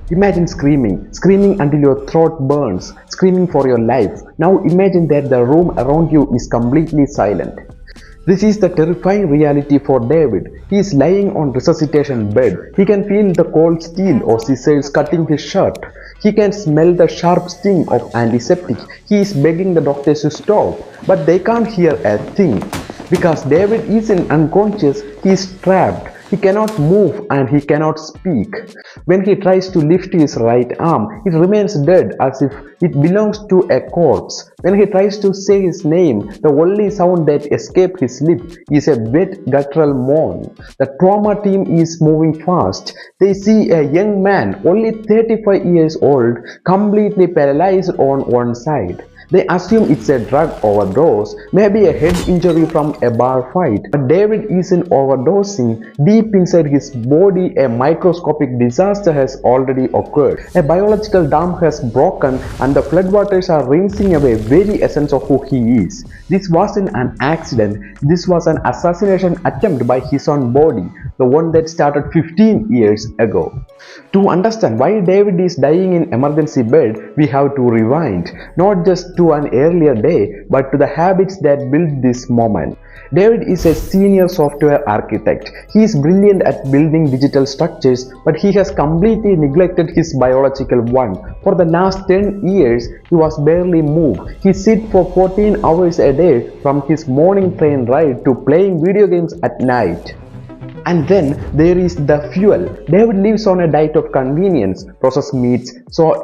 Imagine screaming until your throat burns, screaming for your life. Now imagine that the room around you is completely silent. This is the terrifying reality for David. He is lying on resuscitation bed. He can feel the cold steel or scissors cutting his shirt. He can smell the sharp sting of antiseptic. He is begging the doctors to stop, but they can't hear a thing. Because David isn't unconscious, he is trapped. He cannot move and he cannot speak. When he tries to lift his right arm, it remains dead as if it belongs to a corpse. When he tries to say his name, the only sound that escapes his lips is a wet guttural moan. The trauma team is moving fast. They see a young man, only 35 years old, completely paralyzed on one side. They assume it's a drug overdose, maybe a head injury from a bar fight. But David isn't overdosing. Deep inside his body, a microscopic disaster has already occurred. A biological dam has broken and the floodwaters are rinsing away very essence of who he is. This wasn't an accident. This was an assassination attempt by his own body, the one that started 15 years ago. To understand why David is dying in emergency bed, we have to rewind, not just to an earlier day, but to the habits that built this moment. David is a senior software architect. He is brilliant at building digital structures, but he has completely neglected his biological one. For the last 10 years, he was barely moved. He sits for 14 hours a day from his morning train ride to playing video games at night. And then there is the fuel. David lives on a diet of convenience, processed meats,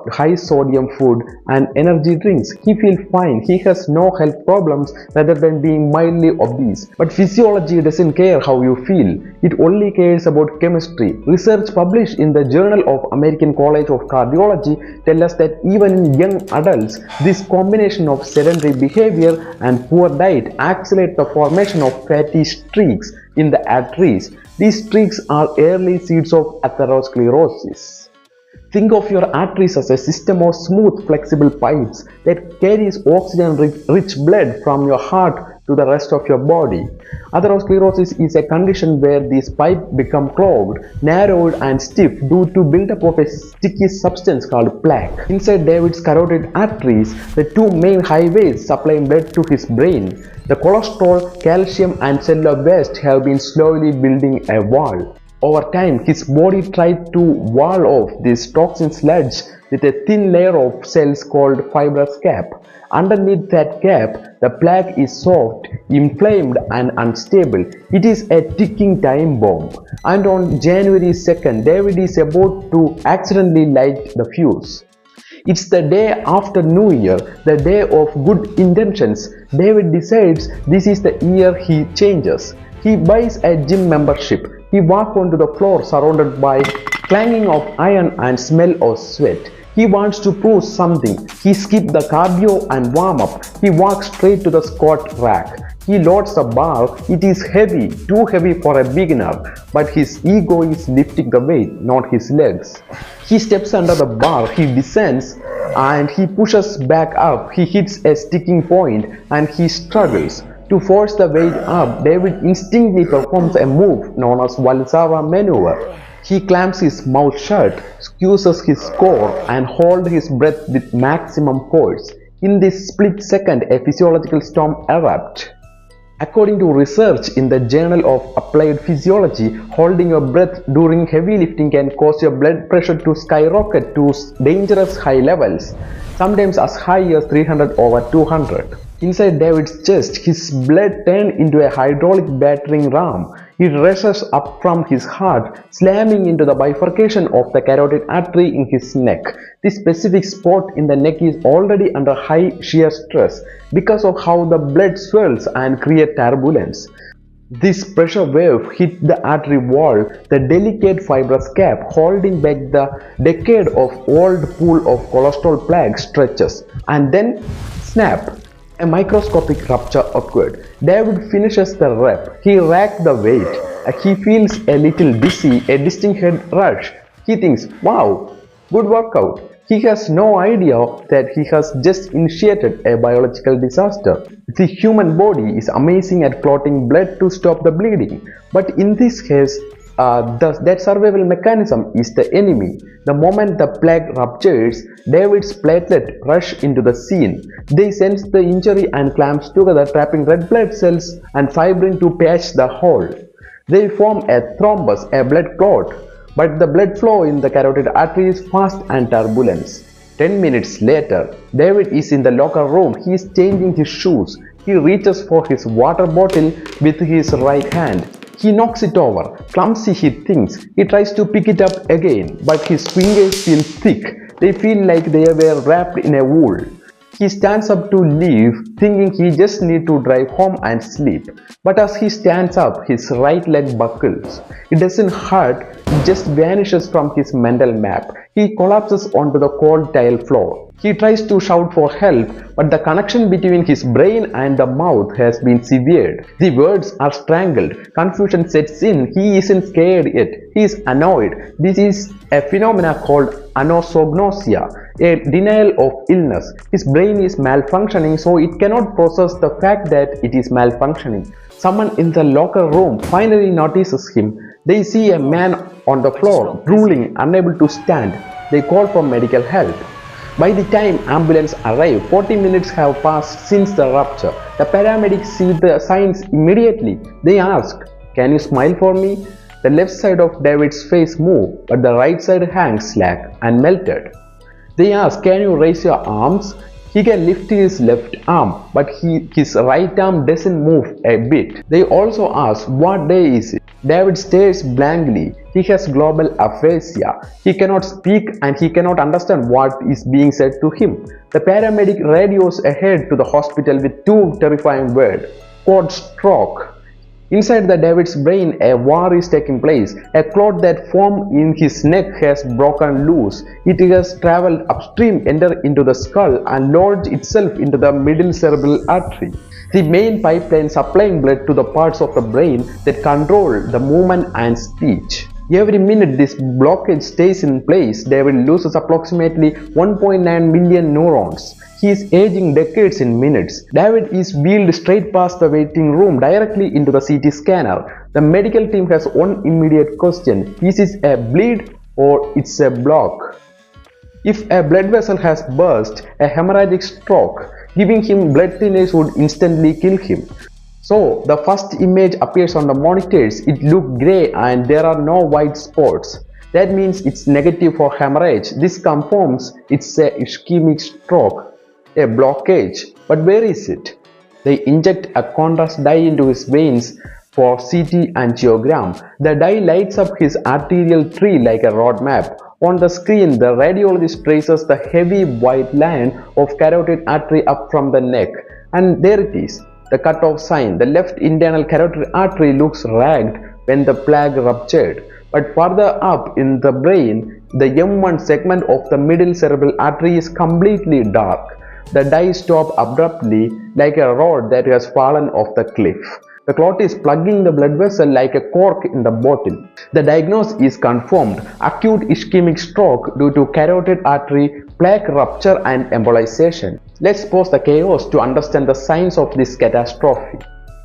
high sodium food and energy drinks. He feels fine. He has no health problems rather than being mildly obese. But physiology doesn't care how you feel. It only cares about chemistry. Research published in the Journal of American College of Cardiology tell us that even in young adults, this combination of sedentary behavior and poor diet accelerates the formation of fatty streaks in the arteries. These streaks are early seeds of atherosclerosis. Think of your arteries as a system of smooth, flexible pipes that carries oxygen-rich blood from your heart to the rest of your body. Atherosclerosis is a condition where these pipes become clogged, narrowed and stiff due to buildup of a sticky substance called plaque. Inside David's carotid arteries, the two main highways supplying blood to his brain, the cholesterol, calcium and cellular waste have been slowly building a wall. Over time, his body tried to wall off this toxin sludge with a thin layer of cells called fibrous cap. Underneath that cap, the plaque is soft, inflamed and unstable. It is a ticking time bomb. And on January 2nd, David is about to accidentally light the fuse. It's the day after New Year, the day of good intentions. David decides this is the year he changes. He buys a gym membership. He walks onto the floor surrounded by clanging of iron and smell of sweat. He wants to prove something. He skips the cardio and warm up. He walks straight to the squat rack. He loads the bar. It is heavy, too heavy for a beginner, but his ego is lifting the weight, not his legs. He steps under the bar, he descends and he pushes back up. He hits a sticking point and he struggles. To force the weight up, David instinctively performs a move known as Valsalva maneuver. He clamps his mouth shut, squeezes his core and holds his breath with maximum force. In this split second, a physiological storm erupts. According to research in the Journal of Applied Physiology, holding your breath during heavy lifting can cause your blood pressure to skyrocket to dangerous high levels, sometimes as high as 300/200. Inside David's chest, his blood turned into a hydraulic battering ram. It rushes up from his heart, slamming into the bifurcation of the carotid artery in his neck. This specific spot in the neck is already under high shear stress because of how the blood swells and creates turbulence. This pressure wave hit the artery wall, the delicate fibrous cap holding back the decade of old pool of cholesterol plaque stretches, and then snap. A microscopic rupture occurred. David finishes the rep. He racked the weight. He feels a little dizzy, a distinct head rush. He thinks, wow, good workout. He has no idea that he has just initiated a biological disaster. The human body is amazing at clotting blood to stop the bleeding. But in this case, That survival mechanism is the enemy. The moment the plaque ruptures, David's platelets rush into the scene. They sense the injury and clamps together, trapping red blood cells and fibrin to patch the hole. They form a thrombus, a blood clot, but the blood flow in the carotid artery is fast and turbulent. 10 minutes later, David is in the locker room. He is changing his shoes. He reaches for his water bottle with his right hand. He knocks it over. Clumsy, he thinks. He tries to pick it up again, but his fingers feel thick. They feel like they were wrapped in a wool. He stands up to leave, thinking he just needs to drive home and sleep. But as he stands up, his right leg buckles. It doesn't hurt, it just vanishes from his mental map. He collapses onto the cold tile floor. He tries to shout for help, but the connection between his brain and the mouth has been severed. The words are strangled. Confusion sets in. He isn't scared yet. He is annoyed. This is a phenomenon called anosognosia, a denial of illness. His brain is malfunctioning, so it cannot process the fact that it is malfunctioning. Someone in the locker room finally notices him. They see a man on the floor, drooling, unable to stand. They call for medical help. By the time ambulance arrives, 40 minutes have passed since the rupture. The paramedics see the signs immediately. They ask, "Can you smile for me?" The left side of David's face moved, but the right side hangs slack and melted. They ask, "Can you raise your arms?" He can lift his left arm, but his right arm doesn't move a bit. They also ask, "What day is it?" David stares blankly. He has global aphasia. He cannot speak and he cannot understand what is being said to him. The paramedic radios ahead to the hospital with two terrifying words, code stroke. Inside the David's brain, a war is taking place. A clot that formed in his neck has broken loose. It has traveled upstream, entered into the skull and lodged itself into the middle cerebral artery, the main pipeline supplying blood to the parts of the brain that control the movement and speech. Every minute this blockage stays in place, David loses approximately 1.9 million neurons. He is aging decades in minutes. David is wheeled straight past the waiting room directly into the CT scanner. The medical team has one immediate question: is this a bleed or it's a block? If a blood vessel has burst, a hemorrhagic stroke, giving him blood thinners would instantly kill him. So the first image appears on the monitors. It looks grey and there are no white spots. That means it's negative for hemorrhage. This confirms it's a ischemic stroke, a blockage. But where is it? They inject a contrast dye into his veins for CT angiogram. The dye lights up his arterial tree like a road map. On the screen, the radiologist traces the heavy white line of carotid artery up from the neck. And there it is, the cutoff sign. The left internal carotid artery looks ragged when the plaque ruptured. But further up in the brain, the M1 segment of the middle cerebral artery is completely dark. The dye stops abruptly like a rod that has fallen off the cliff. The clot is plugging the blood vessel like a cork in the bottle. The diagnosis is confirmed: acute ischemic stroke due to carotid artery plaque rupture and embolization. Let's pause the chaos to understand the signs of this catastrophe.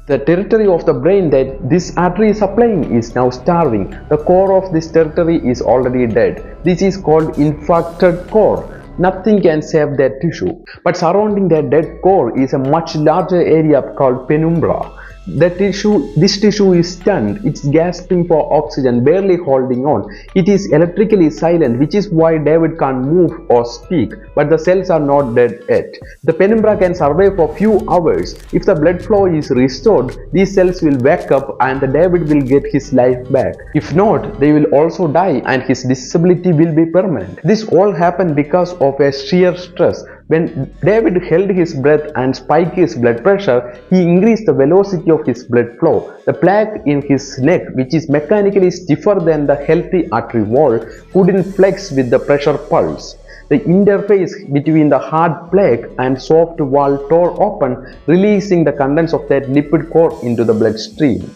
The territory of the brain that this artery is supplying is now starving. The core of this territory is already dead. This is called infarcted core. Nothing can save that tissue. But surrounding that dead core is a much larger area called penumbra. This tissue is stunned. It's gasping for oxygen, barely holding on. It is electrically silent, which is why David can't move or speak. But the cells are not dead yet. The penumbra can survive for a few hours. If the blood flow is restored, these cells will wake up and David will get his life back. If not, they will also die and his disability will be permanent. This all happened because of a sheer stress. When David held his breath and spiked his blood pressure, he increased the velocity of his blood flow. The plaque in his neck, which is mechanically stiffer than the healthy artery wall, couldn't flex with the pressure pulse. The interface between the hard plaque and soft wall tore open, releasing the contents of that lipid core into the bloodstream.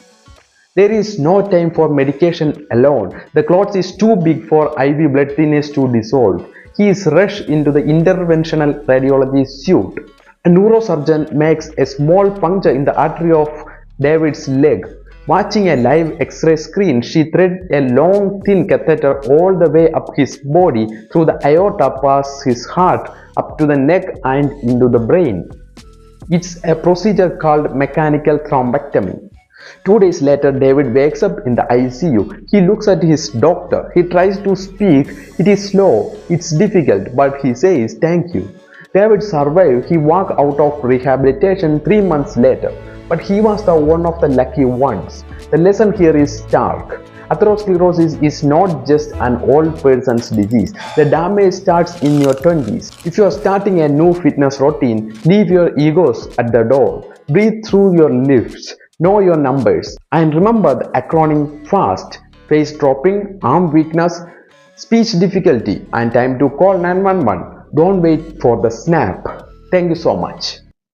There is no time for medication alone. The clot is too big for IV blood thinners to dissolve. He is rushed into the interventional radiology suite. A neurosurgeon makes a small puncture in the artery of David's leg. Watching a live X-ray screen, she threaded a long thin catheter all the way up his body through the aorta past his heart up to the neck and into the brain. It's a procedure called mechanical thrombectomy. 2 days later, David wakes up in the ICU. He looks at his doctor. He tries to speak. It is slow. It's difficult, but he says thank you. David survived. He walked out of rehabilitation 3 months later. But he was the one of the lucky ones. The lesson here is stark. Atherosclerosis is not just an old person's disease. The damage starts in your 20s. If you are starting a new fitness routine, leave your egos at the door. Breathe through your lifts. Know your numbers. And remember the acronym FAST. Face dropping, arm weakness, speech difficulty, and time to call 911. Don't wait for the snap. Thank you so much.